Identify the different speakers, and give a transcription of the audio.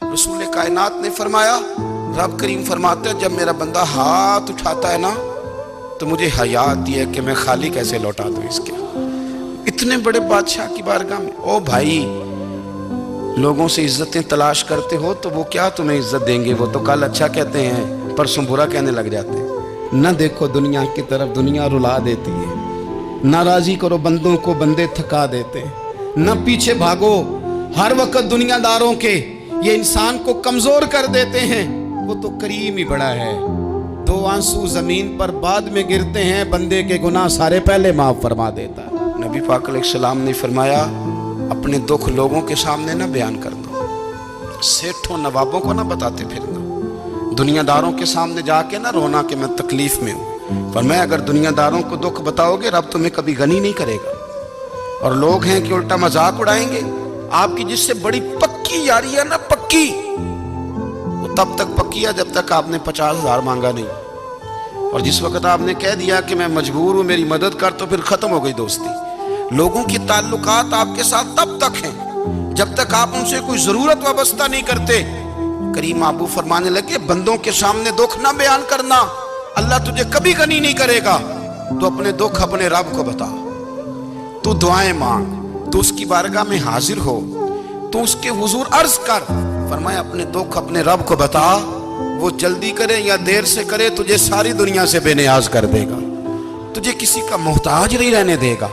Speaker 1: रसूल कायनात ने फरमाया, रब करीम फरमाते हैं जब मेरा बंदा हाथ उठाता है ना तो मुझे हया आती है कि मैं खाली कैसे लौटा दूं इसके। इतने बड़े बादशाह की बारगाह में, ओ भाई लोगों से इज्जतें तलाश करते हो तो वो क्या तुम्हें इज्जत देंगे, वो तो कल अच्छा कहते हैं परसों बुरा कहने लग जाते हैं। न देखो दुनिया की तरफ, दुनिया रुला देती है। नाराजी करो बंदों को, बंदे थका देते हैं। न पीछे भागो, हर वक्त दुनियादारों के ये इंसान को कमजोर कर देते हैं। वो तो करीम ही बड़ा है। दो आंसू जमीन पर बाद में गिरते हैं, बंदे के गुनाह सारे पहले माफ फरमा देता है। नबी पाक अलैहिस्सलाम ने फरमाया, अपने दुख लोगों के सामने ना बयान कर दो, सेठों नवाबों को ना बताते फिरना, दुनियादारों के सामने जाके ना रोना कि मैं तकलीफ में हूँ। फरमाया अगर दुनियादारों को दुख बताओगे रब तुम्हें कभी गनी नहीं करेगा। और लोग हैं कि उल्टा मजाक उड़ाएंगे। आपकी जिससे बड़ी पक्की यारी है ना, पक्की, वो तब तक पक्की है जब तक आपने 50,000 मांगा नहीं। और जिस वक्त आपने कह दिया कि मैं मजबूर हूं मेरी मदद कर, तो फिर खत्म हो गई दोस्ती। लोगों की ताल्लुकात आपके साथ तब तक हैं जब तक आप उनसे कोई जरूरत वाबस्ता नहीं करते। करीम आबू फरमाने लगे, बंदों के सामने दुख ना बयान करना, अल्लाह तुझे कभी गनी नहीं करेगा। तो अपने दुख अपने रब को बता, तू दुआएं मांग, तू उसकी बारगाह में हाजिर हो, तू उसके हुजूर अर्ज कर। फरमाया अपने दुख अपने रब को बता, वो जल्दी करे या देर से करे तुझे सारी दुनिया से बेनियाज कर देगा, तुझे किसी का मोहताज नहीं रहने देगा।